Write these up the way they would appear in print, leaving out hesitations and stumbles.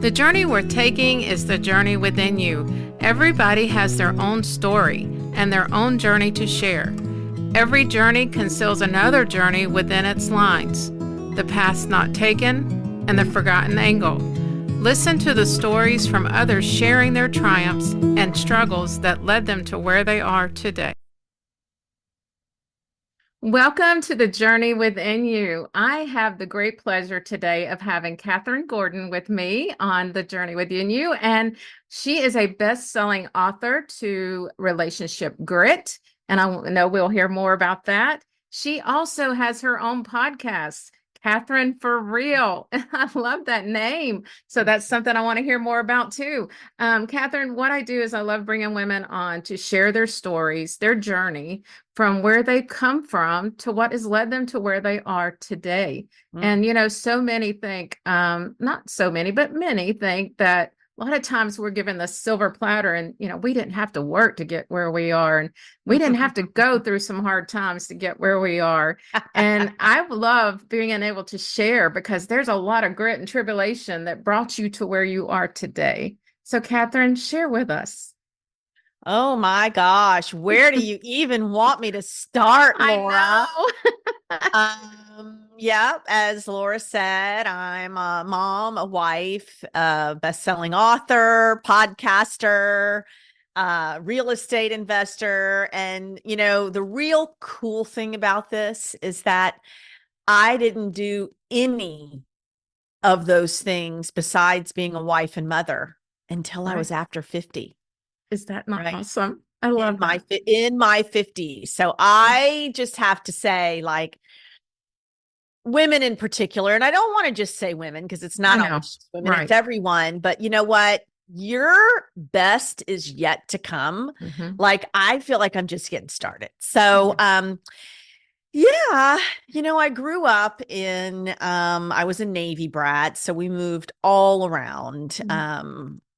The journey we're taking is the journey within you. Everybody has their own story and their own journey to share. Every journey conceals another journey within its lines. The path not taken and the forgotten angle. Listen to the stories from others sharing their triumphs and struggles that led them to where they are today. Welcome to the journey within you. I have the great pleasure today of having Kathryn Gordon with me on the journey within you. And she is a best-selling author to Relationship Grit. And I know we'll hear more about that. She also has her own podcast, Kathryn For Real. I love that name. So that's something I want to hear more about too. Kathryn, what I do is I love bringing women on to share their stories, their journey from where they come from to what has led them to where they are today. And, so many think, not so many, but many think that a lot of times we're given the silver platter and, we didn't have to work to get where we are. And we didn't have to go through some hard times to get where we are. And I love being able to share because there's a lot of grit and tribulation that brought you to where you are today. So Kathryn, share with us. Oh my gosh, where do you even want me to start, Laura? Yeah, as Laura said, I'm a mom, a wife, a best-selling author, podcaster, real estate investor. And, the real cool thing about this is that I didn't do any of those things besides being a wife and mother until I was after 50. Is that not awesome? I love in my 50s. So I just have to say, women in particular, and I don't want to just say women because it's not always just women, it's everyone. But you know what? Your best is yet to come. I feel like I'm just getting started. So, I grew up I was a Navy brat, so we moved all around.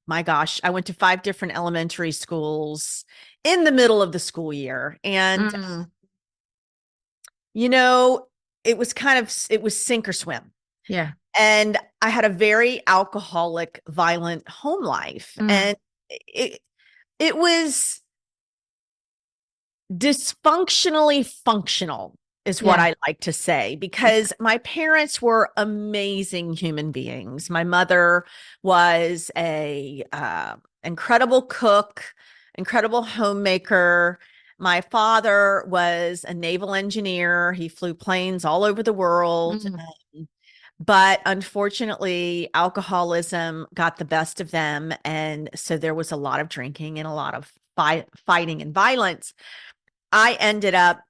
My gosh, I went to 5 different elementary schools in the middle of the school year. And, it was sink or swim. Yeah. And I had a very alcoholic, violent home life. And it was dysfunctionally functional is what I like to say, because my parents were amazing human beings. My mother was a incredible cook, incredible homemaker. My father was a naval engineer. He flew planes all over the world. But unfortunately, alcoholism got the best of them. And so there was a lot of drinking and a lot of fighting and violence. I ended up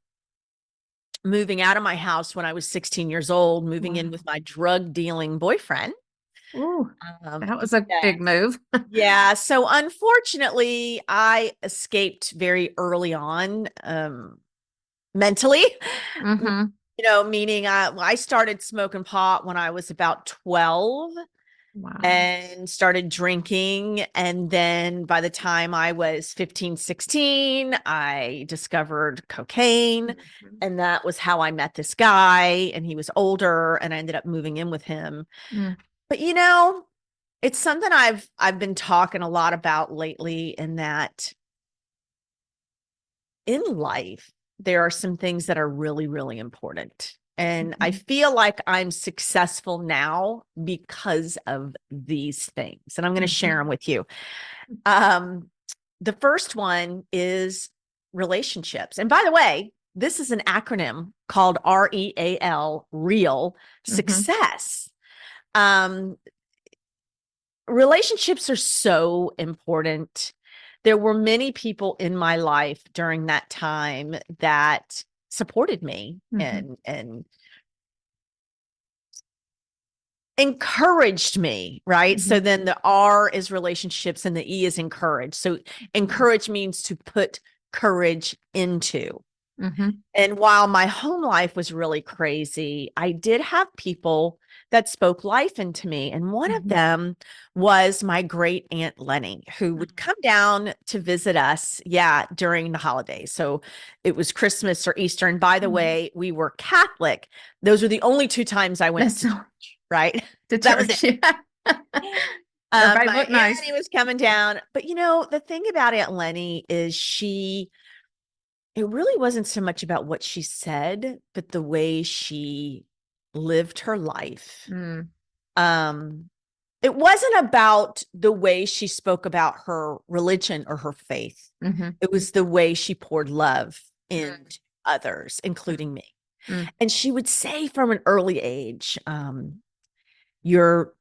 moving out of my house when I was 16 years old, moving in with my drug dealing boyfriend. Ooh, that was a big move. Yeah. So unfortunately, I escaped very early on, mentally, meaning I started smoking pot when I was about 12. And started drinking. And then by the time I was 15, 16, I discovered cocaine. And that was how I met this guy. And he was older and I ended up moving in with him. But it's something I've been talking a lot about lately, in that in life, there are some things that are really, really important. And I feel like I'm successful now because of these things. And I'm going to share them with you. The first one is relationships. And by the way, this is an acronym called R.E.A.L, real success. Relationships are so important. There were many people in my life during that time that supported me and encouraged me, right? So then the R is relationships and the E is encourage. So encourage means to put courage into. And while my home life was really crazy, I did have people that spoke life into me. And one of them was my great aunt Lenny, who would come down to visit us, during the holidays. So it was Christmas or Easter. And by the way, we were Catholic. Those were the only 2 times I went to church, right? To church. That was it. Everybody My look Aunt nice. Lenny was coming down. But the thing about Aunt Lenny is it really wasn't so much about what she said, but the way she lived her life. Mm, Um, it wasn't about the way she spoke about her religion or her faith. mm-hmm, It was the way she poured love mm, into others, mm, including me. mm. And she would say from an early age, you're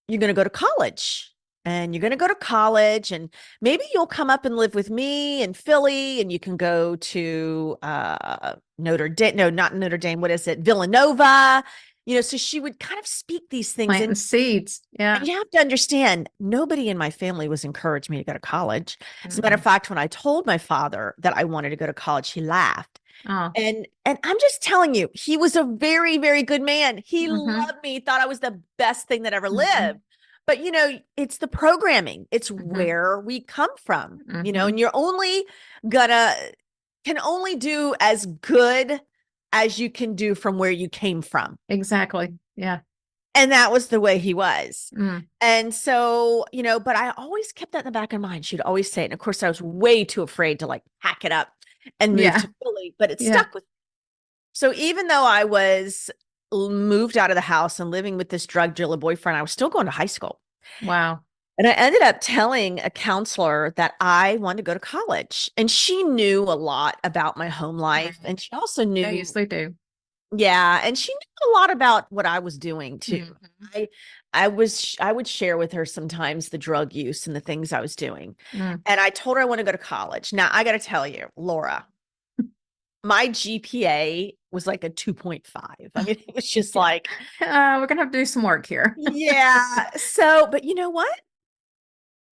you're going to go to college, and you're going to go to college, and maybe you'll come up and live with me in Philly, and you can go to Notre Dame. No, not Notre Dame. What is it? Villanova. So she would kind of speak these things Planting in. seeds. And Yeah. you have to understand, nobody in my family was encouraging me to go to college. As a matter of Mm-mm. fact, when I told my father that I wanted to go to college, he laughed. Oh. And I'm just telling you, he was a very, very good man. He Mm-hmm, loved me, thought I was the best thing that ever mm-hmm, lived. But it's the programming. It's mm-hmm, where we come from, mm-hmm. and you're only gonna can only do as good as you can do from where you came from. Exactly. Yeah. And that was the way he was. Mm. And so, but I always kept that in the back of my mind. She'd always say it. And of course, I was way too afraid to like pack it up and move Yeah. to Philly, but it Yeah. stuck with me. So even though I was moved out of the house and living with this drug dealer boyfriend, I was still going to high school. Wow. And I ended up telling a counselor that I wanted to go to college. And she knew a lot about my home life. Mm. And she also They knew, usually do. yeah, and she knew a lot about what I was doing too. Mm-hmm. I I would share with her sometimes the drug use and the things I was doing. Mm. And I told her I want to go to college. Now I got to tell you, Laura, my GPA was like a 2.5. I mean, it was just Yeah. like, We're gonna have to do some work here. yeah. So, but you know what?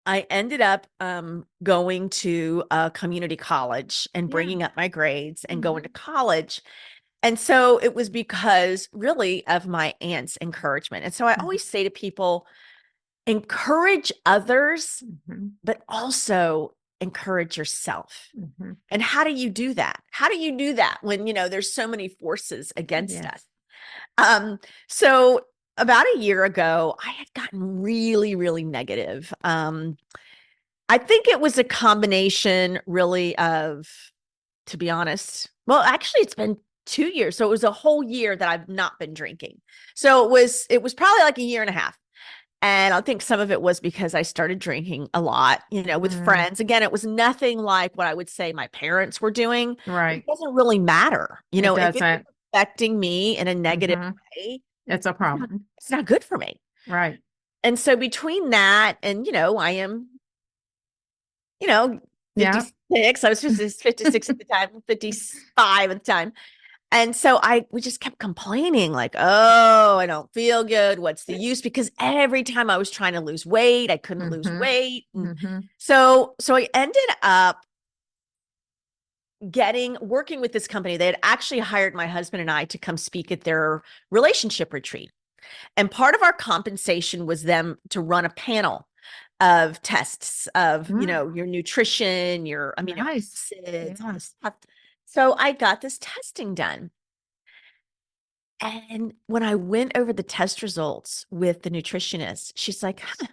I ended up going to a community college and Yeah. bringing up my grades and going Mm-hmm. to college. And so it was because really of my aunt's encouragement. And so I Mm-hmm. always say to people, encourage others, Mm-hmm. but also encourage yourself. Mm-hmm. And how do you do that? How do you do that when, there's so many forces against us? Yes. So about a year ago, I had gotten really, really negative. I think it was a combination really of, to be honest, well, actually it's been 2 years. So it was a whole year that I've not been drinking. So it was probably like a year and a half. And I think some of it was because I started drinking a lot, with Mm. friends. Again, it was nothing like what I would say my parents were doing. It Right. doesn't really matter. It If it's doesn't. affecting me in a negative Mm-hmm. way, It's a it's not, problem. it's not good for me. Right. And so between that and, I am, you know, Yeah. 56. I was just 56 at the time, 55 at the time. And so we just kept complaining, like, oh, I don't feel good. What's the use? Because every time I was trying to lose weight, I couldn't lose Mm-hmm. weight. And Mm-hmm. so I ended up working with this company. They had actually hired my husband and I to come speak at their relationship retreat. And part of our compensation was them to run a panel of tests of, Mm. your nutrition, your amino Nice. acids, all Yeah. this stuff. So I got this testing done. And when I went over the test results with the nutritionist, she's like, huh,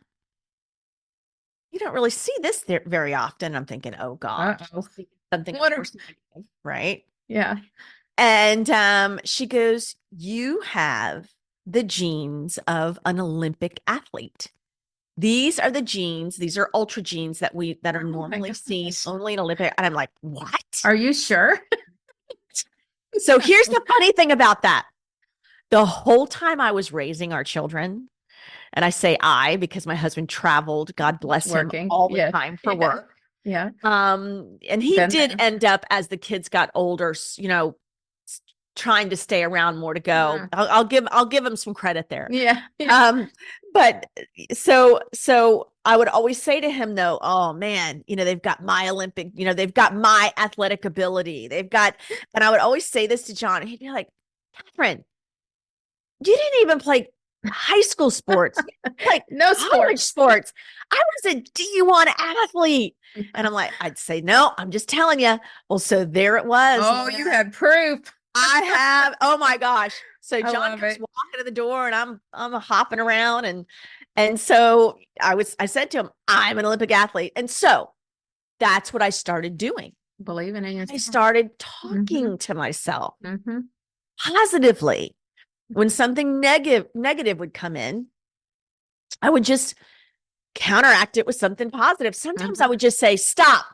you don't really see this there very often. I'm thinking, oh gosh, Uh-oh. something What are, else negative, right? yeah. And she goes, you have the genes of an Olympic athlete. These are the genes, these are ultra genes that are Oh my normally seen gosh. only in Olympic. And I'm like, what? Are you sure? So here's the funny thing about that. The whole time I was raising our children, and I say I because my husband traveled, God bless him, Working. all the Yeah. time for Yeah. work. Yeah. And he Been did there. end up as the kids got older, trying to stay around more to go. Mm. I'll give him some credit there. Yeah. Yeah. But so I would always say to him though, oh man, they've got my Olympic, they've got my athletic ability. And I would always say this to John, and he'd be like, Kathryn, you didn't even play high school sports, like No college sports. sports. I was a D1 athlete. And I'd say, no, I'm just telling you. Well, so there it was. Oh, you had proof. I have, oh my gosh. So I John love comes it. walking to the door and I'm hopping around and so I said to him, I'm an Olympic athlete. And so that's what I started doing. Believing in I yourself. started Mm-hmm. talking to myself Mm-hmm. positively. When something negative would come in, I would just counteract it with something positive. Sometimes I Mm-hmm. would just say, stop,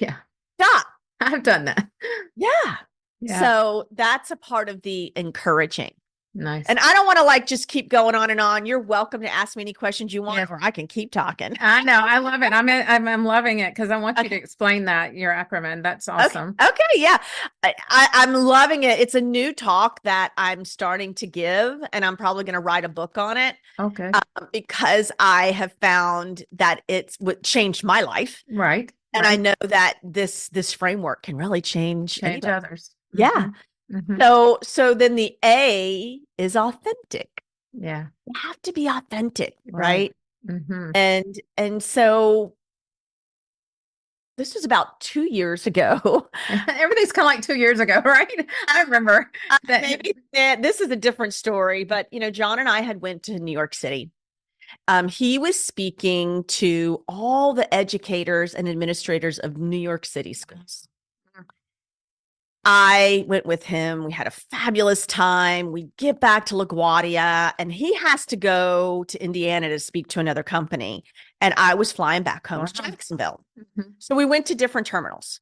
Yeah, stop. I've done that. Yeah. Yeah, So that's a part of the encouraging. nice. And I don't want to like just keep going on and on. You're welcome to ask me any questions you Yeah, want, or I can keep talking. I know. I love it. I'm loving it because I want you to Okay. explain that your acronym. That's Okay. awesome. Okay. Yeah. I'm loving it. It's a new talk that I'm starting to give, and I'm probably going to write a book on it Okay. because I have found that it's what changed my life. Right. And I Right. know that this framework can really change Change anybody. others. Yeah. Mm-hmm. Mm-hmm. So then the A is authentic. Yeah. You have to be authentic, Right. right? Mm-hmm. And so this was about 2 years ago. Everything's kind of like 2 years ago, right? I remember that. Maybe this is a different story, but John and I had went to New York City. He was speaking to all the educators and administrators of New York City schools. I went with him. We had a fabulous time. We get back to LaGuardia, and he has to go to Indiana to speak to another company. And I was flying back home to Wow. Jacksonville. Mhm. So we went to different terminals.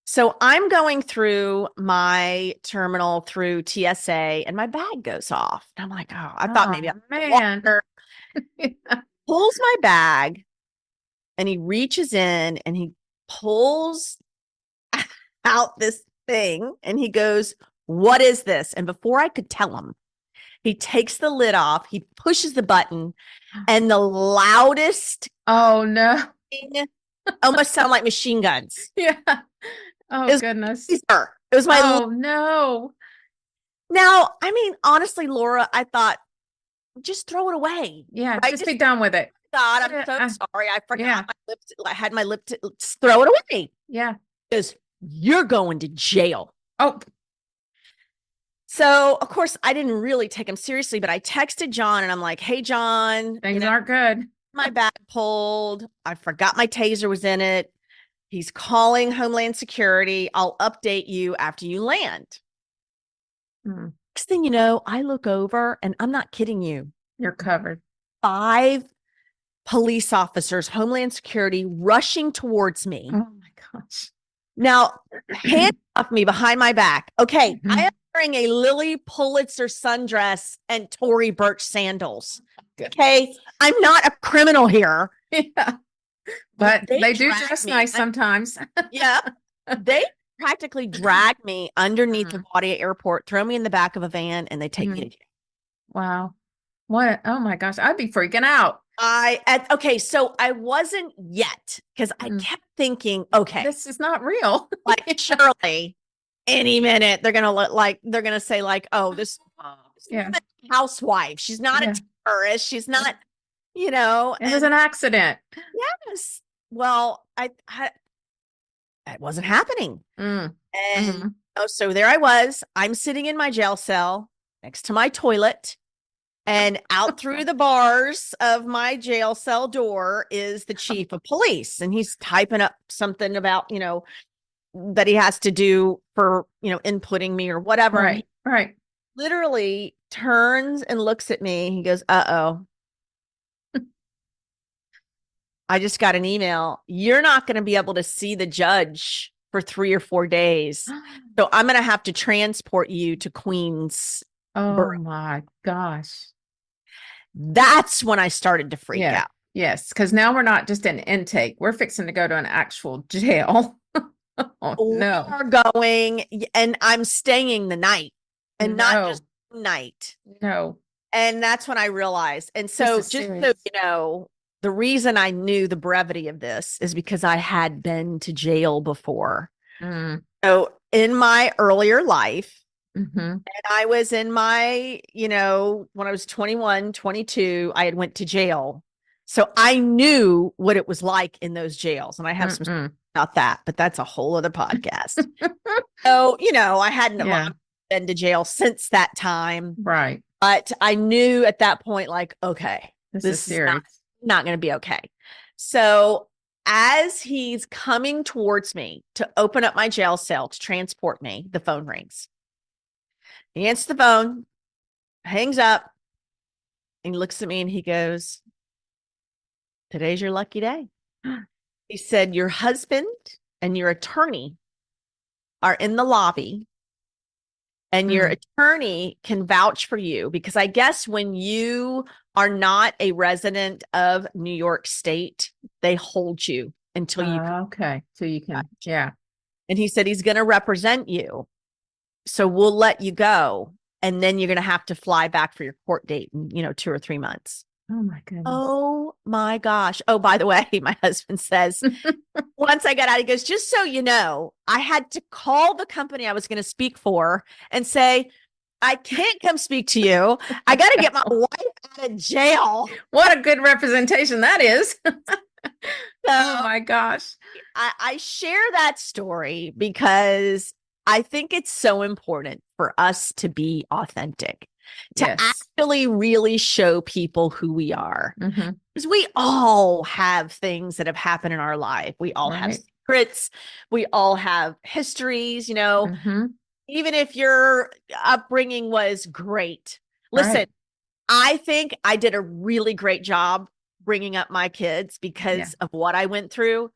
So I'm going through my terminal through TSA, and my bag goes off. And I'm like, oh, I thought maybe Oh I man. water. Pulls my bag, and he reaches in and he pulls out this thing, and he goes, "What is this?" And before I could tell him, he takes the lid off, he pushes the button, and the loudest Oh no. thing almost sound like machine guns. Yeah. Oh It was goodness. laser. It was my Oh no. now. I mean, honestly, Laura, I thought just throw it away, Yeah, right? just Just be done with it. God, I'm Yeah, so sorry. I yeah. forgot my lip. I had my lip. Throw it away. Yeah. Because you're going to jail. Oh, So, of course, I didn't really take him seriously, but I texted John and I'm like, hey, John, things aren't good. my bag pulled. I forgot my taser was in it. He's calling Homeland Security. I'll update you after you land. Hmm. Next thing you know, I look over and I'm not kidding you. You're covered. 5 police officers, Homeland Security, rushing towards me. Oh my gosh. Now, handcuff me behind my back. Okay, I Mhm. am wearing a Lily Pulitzer sundress and Tory Burch sandals. Okay, I'm not a criminal here. Yeah. But they do dragged dress me. nice sometimes. Yeah, they practically dragged me underneath Mm. LaGuardia Airport, throw me in the back of a van, and they take me to jail. Wow. What? Oh my gosh. I'd be freaking out. Okay, so I wasn't yet because I Mm. kept thinking, okay, This is not real. like surely any minute they're gonna look like they're gonna say like, oh, this Yeah. housewife, she's not Yeah. a terrorist, she's not, you know, It was and an accident. yes, well, it wasn't happening, Mm. and Mm. so there I was, I'm sitting in my jail cell next to my toilet. And out through the bars of my jail cell door is the chief of police. And he's typing up something about, that he has to do for, inputting me or whatever. And he Right. Right. literally turns and looks at me. He goes, uh-oh, I just got an email. You're not going to be able to see the judge for 3 or 4 days. So I'm going to have to transport you to Queens. Oh my gosh. That's when I started to freak Yeah. out. Yes. Because now we're not just an intake. We're fixing to go to an actual jail. Oh We no. are going, and I'm staying the night, and not just night. No. And that's when I realized. And This so, is just so serious. you know, the reason I knew the brevity of this is because I had been to jail before. Mm. So, in my earlier life, Mm-hmm. and I was in my, when I was 21, 22, I had went to jail. So I knew what it was like in those jails. And I have some about that, but that's a whole other podcast. So, I hadn't, Yeah. been to jail since that time. Right. But I knew at that point, like, okay, This is this is not, serious. not going to be okay. So as he's coming towards me to open up my jail cell to transport me, the phone rings. He answers the phone, hangs up, and he looks at me and he goes, "Today's your lucky day." He said, "Your husband and your attorney are in the lobby, and your Mm. attorney can vouch for you because I guess when you are not a resident of New York State, they hold you until you can." Okay. So you can, yeah. And he said he's going to represent you. So we'll let you go. And then you're going to have to fly back for your court date in, 2 or 3 months. Oh my goodness. Oh my gosh. Oh, by the way, my husband says, once I got out, he goes, "Just so you know, I had to call the company I was going to speak for and say, I can't come speak to you. I got to get my wife out of jail." What a good representation that is. Oh So my gosh. I share that story because I think it's so important for us to be authentic, to Yes. actually really show people who we are. Mm-hmm. Because we all have things that have happened in our life. We all have Right. secrets. We all have histories, Mm-hmm. even if your upbringing was great. Listen, Right. I think I did a really great job bringing up my kids Yeah. because of what I went through.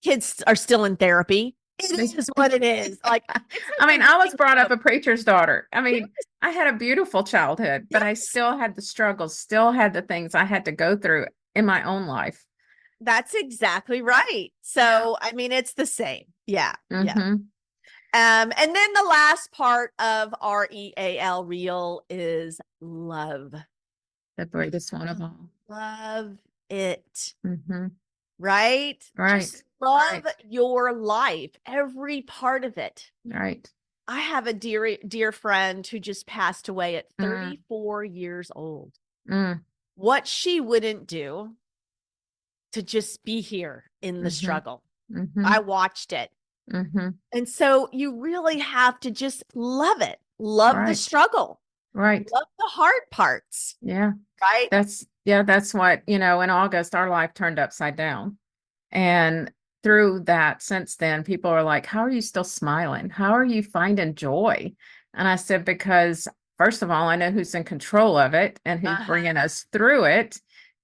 Kids are still in therapy. It is what it is. Like, it's I like mean, when you I was think brought up of, a preacher's daughter. I yeah, mean, I had a beautiful childhood, yeah, but I still had the struggles, still had the things I had to go through in my own life. that's exactly right. Yeah. So, I mean, it's the same. Yeah. Yeah. Mm-hmm. And then the last part of R.E.A.L. real is love. The greatest one of all. Love it. Mm-hmm. Right? Just Right. love Right. your life, every part of it. Right. I have a dear friend who just passed away at Mm, 34 years old. mm, What she wouldn't do to just be here in the mm-hmm. struggle. Mm-hmm. I watched it. Mm-hmm. And so you really have to just love it. Love the Right. struggle. Right. Love the hard parts, Yeah. right? That's what, in August, our life turned upside down. And through that, since then, people are like, "How are you still smiling? How are you finding joy?" And I said, "Because first of all, I know who's in control of it and who's Uh-huh. bringing us through it.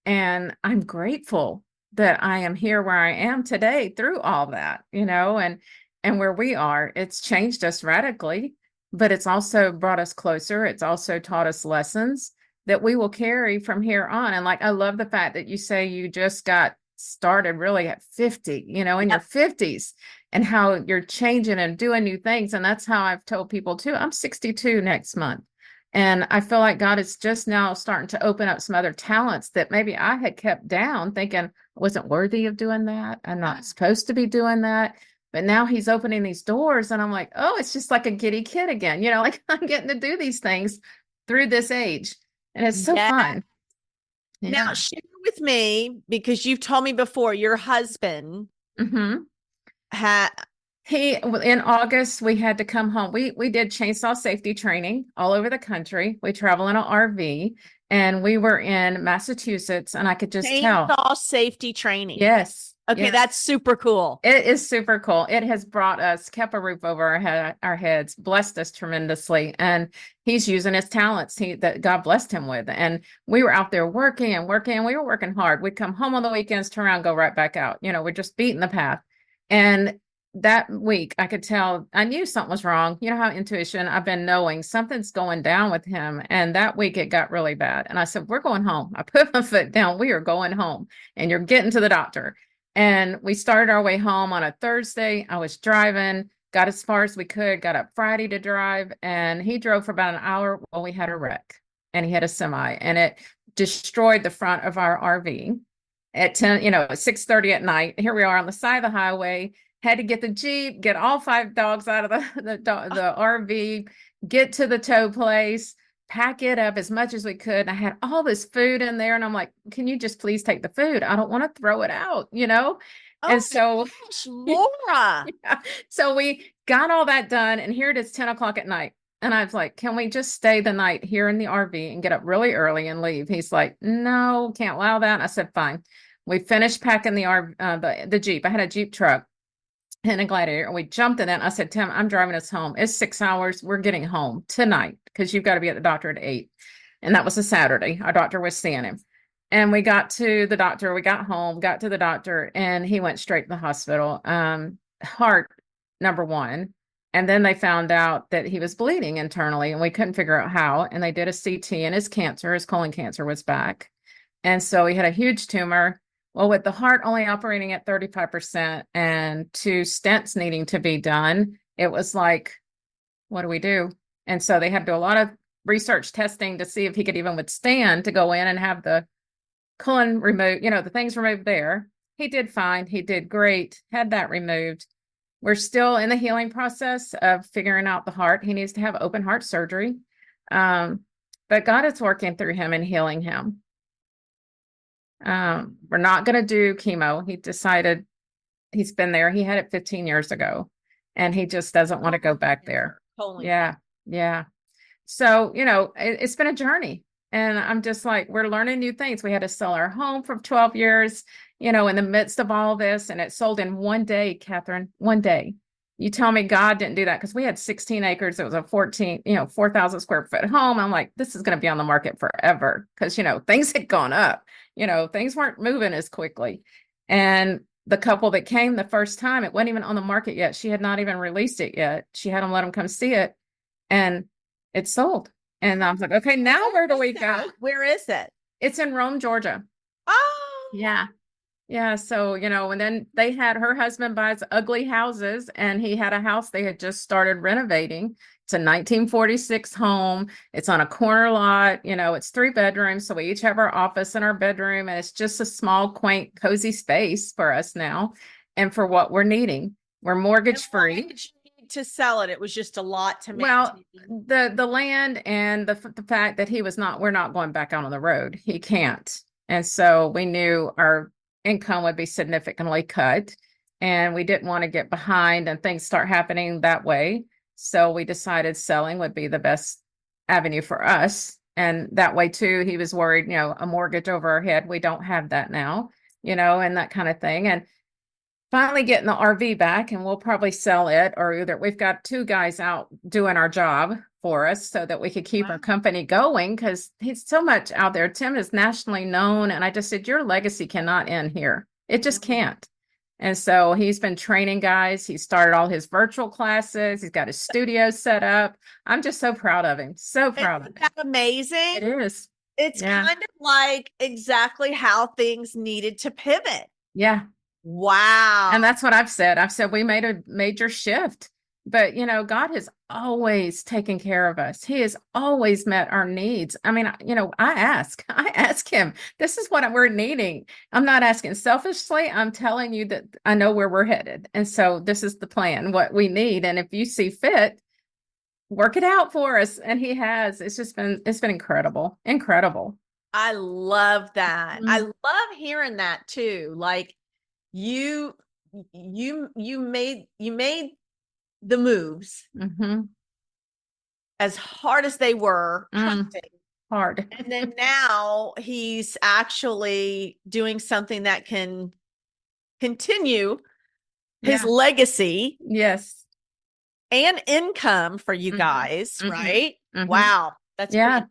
And I'm grateful that I am here where I am today through all that, and where we are. It's changed us radically, but it's also brought us closer. It's also taught us lessons that we will carry from here on. And like, I love the fact that you say you just got started really at 50, in your Yep. 50s, and how you're changing and doing new things. And that's how I've told people too. I'm 62 next month. And I feel like God is just now starting to open up some other talents that maybe I had kept down, thinking I wasn't worthy of doing that. I'm not supposed to be doing that. But now he's opening these doors, and I'm like, oh, it's just like a giddy kid again. Like I'm getting to do these things through this age. And it's so Yeah. fun. Now Yeah. share with me because you've told me before your husband Hmm. had In August, we had to come home. We did chainsaw safety training all over the country. We travel in an RV, and we were in Massachusetts, and I could just tell. chainsaw safety training. Yes, Okay, yes. that's super cool. It is super cool. It has brought us, kept a roof over our heads, blessed us tremendously, and he's using his talents that God blessed him with. And we were out there working and working, and we were working hard. We'd come home on the weekends, turn around, go right back out. We're just beating the path. And that week, I could tell, I knew something was wrong. You know how intuition, I've been knowing something's going down with him. And that week it got really bad. And I said, we're going home. I put my foot down. We are going home, and you're getting to the doctor. And we started our way home on a Thursday. I was driving, got as far as we could, got up Friday to drive, and he drove for about an hour while we had a wreck. And he had a semi, and it destroyed the front of our RV at 10, at 6:30 at night. Here we are on the side of the highway, had to get the Jeep, get all 5 dogs out of the RV, get to the tow place, pack it up as much as we could. I had all this food in there, and I'm like, "Can you just please take the food? I don't want to throw it out." Oh And so, my gosh, Laura. yeah. So we got all that done, and here it is, 10 o'clock at night. And I was like, can we just stay the night here in the RV and get up really early and leave? He's like, no, can't allow that. I said, fine. We finished packing the Jeep. I had a Jeep truck and a Gladiator, and we jumped in it. I said, Tim, I'm driving us home. It's 6 hours. We're getting home tonight because you've got to be at the doctor at 8. And that was a Saturday. Our doctor was seeing him. And we got to the doctor. We got home, got to the doctor, and he went straight to the hospital. Heart, number one. And then they found out that he was bleeding internally, and we couldn't figure out how. And they did a CT, and his colon cancer was back. And so he had a huge tumor. Well, with the heart only operating at 35% and 2 stents needing to be done, it was like, what do we do? And so they had to do a lot of research testing to see if he could even withstand to go in and have the colon removed, the things removed there. He did fine. He did great, had that removed. We're still in the healing process of figuring out the heart. He needs to have open heart surgery. But God is working through him and healing him. We're not going to do chemo. He decided he's been there. He had it 15 years ago, and he just doesn't want to go back there. Totally. Yeah. Yeah. So, it's been a journey, and I'm just like, we're learning new things. We had to sell our home for 12 years, in the midst of all this, and it sold in one day, Kathryn, one day. You tell me God didn't do that, because we had 16 acres. It was a 4,000 square foot home. I'm like, this is going to be on the market forever, because, things had gone up, things weren't moving as quickly. And the couple that came the first time, it wasn't even on the market yet. She had not even released it yet. She had them let them come see it, and it sold. And I was like, okay, now where do we go? Where is it? It's in Rome, Georgia. Oh, yeah. Yeah. So, and then they had her husband buys ugly houses, and he had a house they had just started renovating. It's a 1946 home. It's on a corner lot. It's 3 bedrooms. So we each have our office and our bedroom, and it's just a small, quaint, cozy space for us now and for what we're needing. We're mortgage free. To sell it, it was just a lot to maintain. Well, the land and the fact that we're not going back out on the road. He can't. And so we knew our income would be significantly cut, and we didn't want to get behind and things start happening that way. So we decided selling would be the best avenue for us. And that way too, he was worried, a mortgage over our head. We don't have that now, and that kind of thing. And finally getting the RV back, and we'll probably sell it, or either we've got 2 guys out doing our job for us so that we could keep our company going, because he's so much out there. Tim is nationally known. And I just said, your legacy cannot end here. It just can't. And so he's been training guys. He started all his virtual classes. He's got his studio set up. I'm just so proud of him. So proud of him. Isn't that amazing? It is. It's kind of like exactly how things needed to pivot. Yeah. Wow. And that's what I've said. I've said we made a major shift, but God has always taken care of us. He has always met our needs. I mean, I ask him, this is what we're needing. I'm not asking selfishly. I'm telling you that I know where we're headed. And so this is the plan, what we need. And if you see fit, work it out for us. And he has. It's been incredible. Incredible. I love that. I love hearing that too. Like, you made the moves as hard as they were, hard. And then now he's actually doing something that can continue his legacy. Yes. And income for you guys, right? Wow. That's pretty.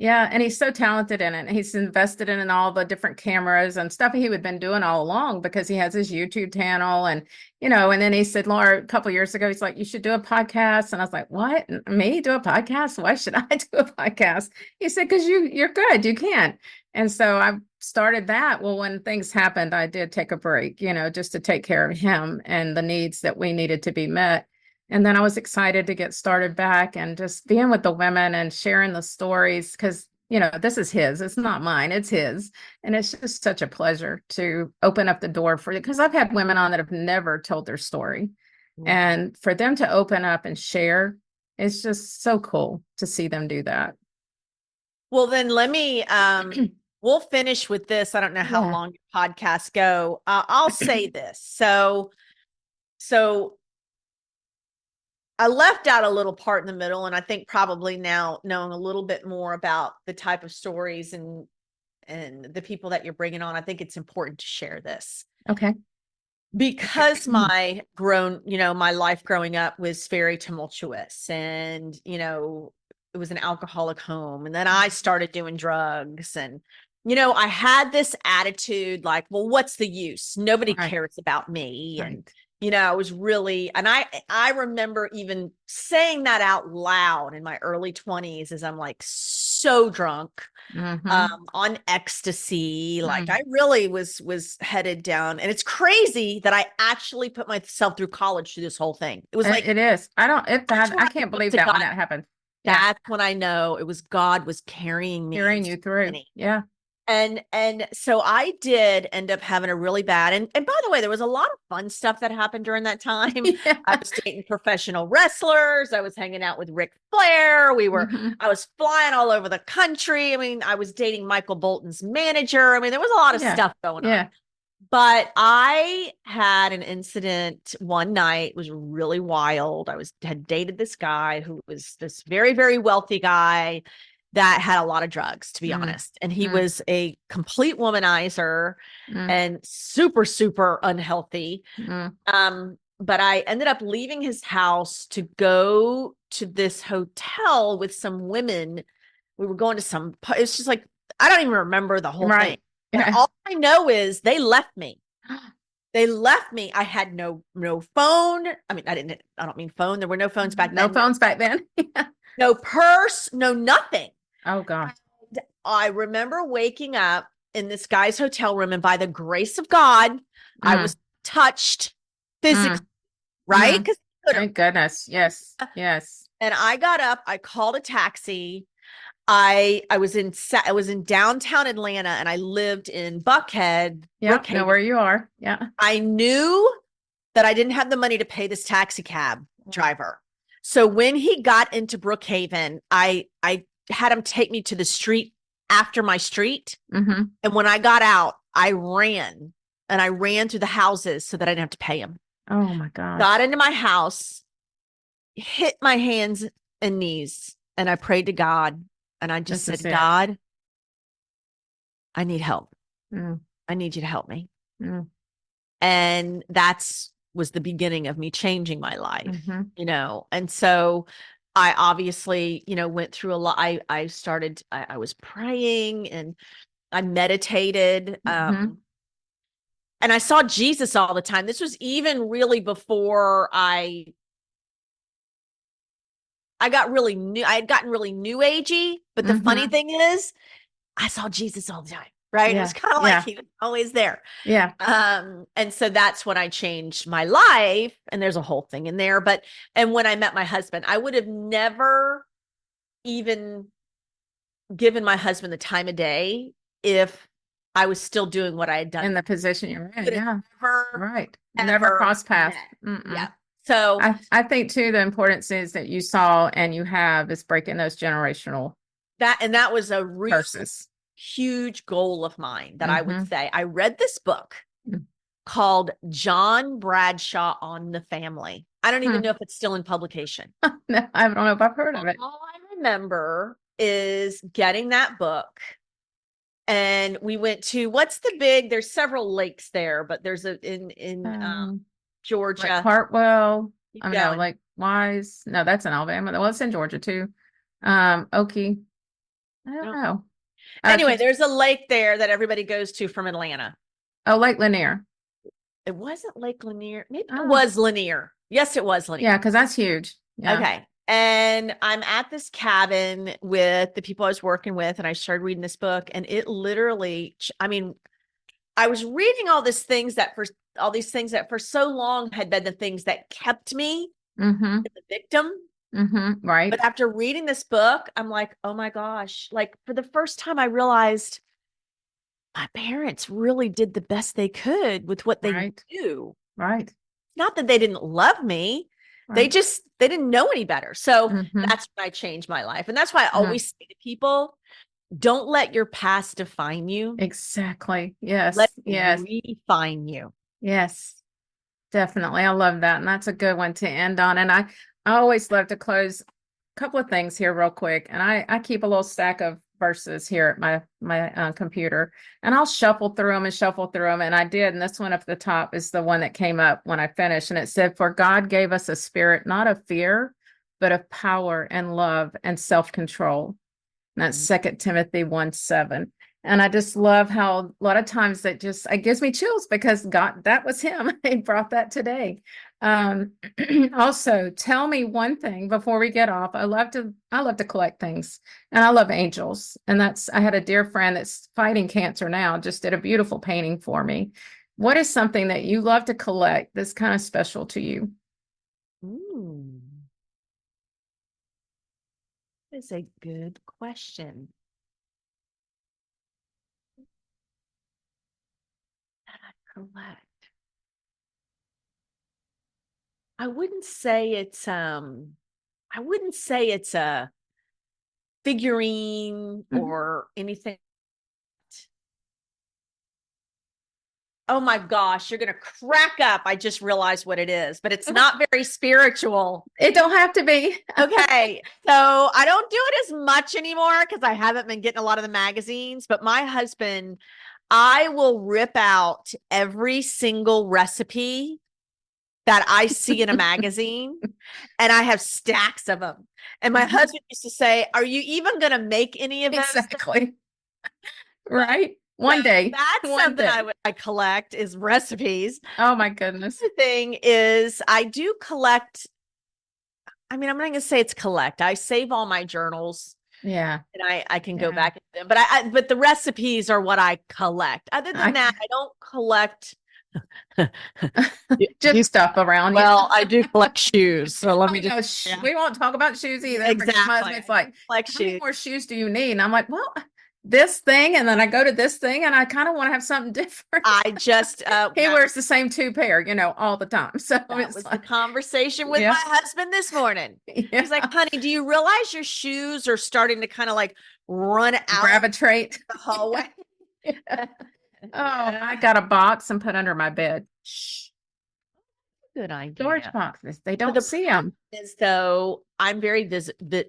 Yeah, and he's so talented in it. He's invested in all the different cameras and stuff he had been doing all along, because he has his YouTube channel. And, and then he said, Laura, a couple of years ago, he's like, you should do a podcast. And I was like, what? Me do a podcast? Why should I do a podcast? He said, because you're good. You can. And so I started that. Well, when things happened, I did take a break, just to take care of him and the needs that we needed to be met. And then I was excited to get started back and just being with the women and sharing the stories, because, this is his, it's not mine, it's his. And it's just such a pleasure to open up the door for it, because I've had women on that have never told their story. And for them to open up and share, it's just so cool to see them do that. Well, then let me, we'll finish with this. I don't know how long your podcasts go. I'll say this. So I left out a little part in the middle, and I think probably now knowing a little bit more about the type of stories and the people that you're bringing on, I think it's important to share this Okay. because my life growing up was very tumultuous, and it was an alcoholic home, and then I started doing drugs, and I had this attitude like, well, what's the use? Nobody Right. cares about me. And Right. I was really, and I remember even saying that out loud in my early 20s as I'm like so drunk, Mm-hmm. on ecstasy. Like Mm. I really was headed down. And it's crazy that I actually put myself through college through this whole thing. It was like, It is. I don't, if that's that, where I I can't looked believe to that when God. that happened. Yeah. That's when I know it was God was carrying me Hearing into you through. beginning. Yeah. And so I did end up having a really bad, and by the way, there was a lot of fun stuff that happened during that time. Yeah. I was dating professional wrestlers. I was hanging out with Ric Flair. Hmm. I was flying all over the country. I mean, I was dating Michael Bolton's manager. I mean, there was a lot of Yeah. stuff going on. Yeah. But I had an incident one night. It was really wild. Had dated this guy who was this very, very wealthy guy that had a lot of drugs, to be Mm. honest. And he Mm. was a complete womanizer Mm. and super, super unhealthy. Mm. But I ended up leaving his house to go to this hotel with some women. We were going to it's just like, I don't even remember the whole thing. Right. And Yeah. all I know is they left me. They left me. I had no phone. I mean, I don't mean phone. There were no phones back No then. phones back then. No purse, no nothing. Oh gosh. And I remember waking up in this guy's hotel room, and by the grace of God, I Mm. was touched physically, Mm. right? Mm. Because Thank goodness. Yes. Yes. and I got up, I called a taxi. I was in downtown Atlanta, and I lived in Buckhead, Yeah. Know Brookhaven. where you are. Yeah. I knew that I didn't have the money to pay this taxi cab driver. So when he got into Brookhaven, I had him take me to the street after my street. Mm-hmm. And when I got out, I ran through the houses so that I didn't have to pay him. Oh my Got gosh. into my house, hit my hands and knees, and I prayed to God. And I just This is said, it. God, I need help. Mm. I need you to help me. Mm. And that's was the beginning of me changing my life, Mm-hmm. and so I obviously, went through a lot. I was praying, and I meditated, Mm-hmm. and I saw Jesus all the time. This was even really before I got really new. I had gotten really new agey, but the funny Mm-hmm. thing is I saw Jesus all the time, right? It was Yeah. kind of like Yeah. he was always there. Yeah. And so that's when I changed my life. And there's a whole thing in there. And when I met my husband, I would have never even given my husband the time of day if I was still doing what I had done. In the position you're in. Could have Yeah. never, Right. Never ever cross paths. met. Yeah. Mm-mm. So I think too, the importance is that you saw and you have is breaking those generational that was a real curses. huge goal of mine that I would Mm-hmm. say. I read this book called John Bradshaw on the Family. I don't even Hmm. know if it's still in publication. No, I don't know if I've heard of it. All I remember is getting that book, and we went to there's several lakes there, but there's in Like Georgia. Hartwell. Keep I mean, no, going. like Wise. No, that's in Alabama. Well, it's in Georgia too. Okie. I don't No. know. Anyway, there's a lake there that everybody goes to from Atlanta. Oh, Lake Lanier. It wasn't Lake Lanier. Maybe it Oh, was Lanier. Yes, it was Lanier. yeah, because that's huge. Yeah. Okay. And I'm at this cabin with the people I was working with, and I started reading this book, and it literally, I mean, I was reading all these things that for so long had been the things that kept me Mm-hmm. the victim. Mm-hmm. Right. But after reading this book, I'm like, oh my gosh, like for the first time, I realized my parents really did the best they could with what they Right. knew. Right. Not that they didn't love me. Right. They didn't know any better. So Mm-hmm. that's when I changed my life. And that's why I Mm-hmm. always say to people, don't let your past define you. Exactly. Yes. Let it Yes. refine you. Yes. Definitely. I love that. And that's a good one to end on. And I always love to close a couple of things here real quick. And I keep a little stack of verses here at my computer, and I'll shuffle through them and shuffle through them. And I did. And this one up at the top is the one that came up when I finished. And it said, "For God gave us a spirit, not of fear, but of power and love and self-control." And that's 2 Timothy 1:7. And I just love how a lot of times it gives me chills because God, that was him. He brought that today. Um, Also, tell me one thing before we get off. I love to collect things, and I love angels. And I had a dear friend that's fighting cancer now, just did a beautiful painting for me. What is something that you love to collect that's kind of special to you? Ooh, that's a good question. That I collect. I wouldn't say it's a figurine Mhm. or anything. Oh my gosh, you're going to crack up. I just realized what it is, but it's not very spiritual. It don't have to be. Okay. So I don't do it as much anymore because I haven't been getting a lot of the magazines, but my husband, I will rip out every single recipe that I see in a magazine, and I have stacks of them. And my husband used to say, "Are you even going to make any of those?" Exactly. Right? One day. That's One something day. I collect is recipes. Oh my goodness. The thing is, I do collect. I mean, I'm not going to say it's collect. I save all my journals, Yeah. and I can go Yeah. back at them. But but the recipes are what I collect. Other than I that, I don't collect. just stuff around you. Well, I do collect shoes. So let Oh, me just, no, yeah, we won't talk about shoes either because my exactly. husband's I like, collect "How many shoes. more shoes do you need?" And I'm like, "Well, this thing," and then I go to this thing, and I kind of want to have something different. I just, He wears the same two pair, all the time. So that it's was the like, conversation with yeah, my husband this morning. yeah, He's like, "Honey, do you realize your shoes are starting to kind of like run out gravitate. the hallway?" Yeah. Oh, I got a box and put under my bed. Shh, good Storage idea. boxes. They But don't the see problem them. is, though, I'm very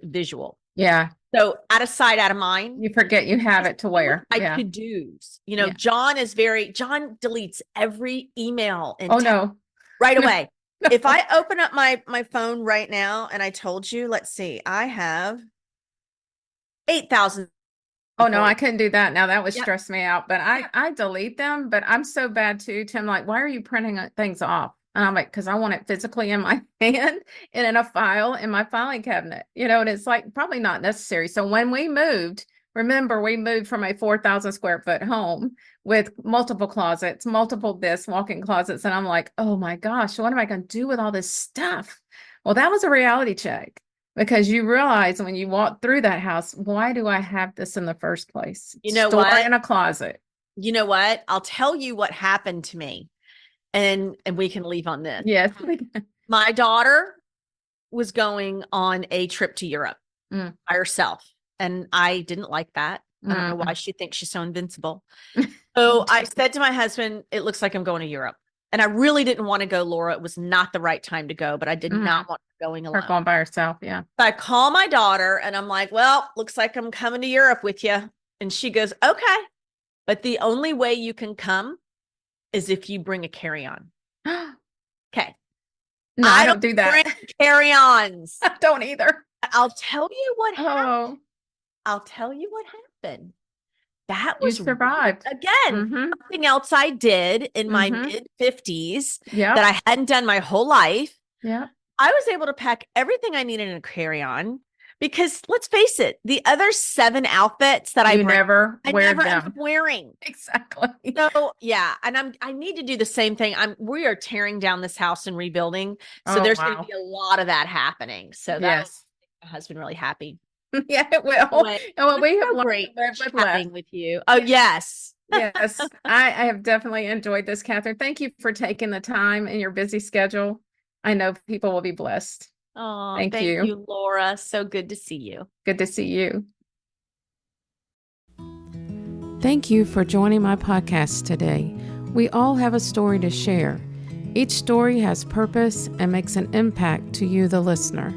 visual. Yeah. So out of sight, out of mind. You forget you have I it to see with wear. my Yeah. to-dos. Yeah. John deletes every email and Oh text no. right away. If No. I open up my phone right now and I told you, let's see, I have 8,000 Oh no, for I you. couldn't do that. Now that would Yep. stress me out. But I Yep. I delete them, but I'm so bad too, Tim. Like, why are you printing things off? And I'm like, because I want it physically in my hand and in a file in my filing cabinet. And it's like probably not necessary. So when we moved, remember we moved from a 4,000 square foot home with multiple closets, multiple this walk-in closets, and I'm like, oh my gosh, what am I going to do with all this stuff? Well, that was a reality check. Because you realize when you walk through that house, why do I have this in the first place? You know Store what? in a closet. You know what? I'll tell you what happened to me, and we can leave on this. Yes. My daughter was going on a trip to Europe Mm, by herself, and I didn't like that. I don't know why mm, she thinks she's so invincible. So I said to my husband, "It looks like I'm going to Europe." And I really didn't want to go, Laura. It was not the right time to go, but I did not mm. want her going Her alone. going by herself. Yeah. So I call my daughter and I'm like, "Well, looks like I'm coming to Europe with you." And she goes, "Okay. But the only way you can come is if you bring a carry-on." No, Okay. I I don't don't do that. bring carry-ons. I don't either. I'll tell you what happened. Oh, I'll tell you what happened. That you was really, survived. again, Mm-hmm. something else I did in my Mm-hmm. mid 50s that Yep. I hadn't done my whole life. Yep. I was able to pack everything I needed in a carry-on because let's face it, the other 7 outfits that I You bring, never I wear never end up them. wearing. Exactly. So yeah, and I need to do the same thing. We are tearing down this house and rebuilding. So Oh, there's going to wow. be a lot of that happening. So that'll Yes. make my husband really happy. Yeah, it will. Anyway, And well, it was we have so learned great to live with less. chatting with you. Oh, yes. Yes, I have definitely enjoyed this, Kathryn. Thank you for taking the time in your busy schedule. I know people will be blessed. Oh, Thank thank you. you, Laura. So good to see you. Good to see you. Thank you for joining my podcast today. We all have a story to share. Each story has purpose and makes an impact to you, the listener,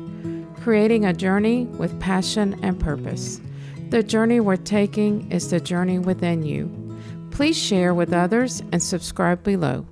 creating a journey with passion and purpose. The journey we're taking is the journey within you. Please share with others and subscribe below.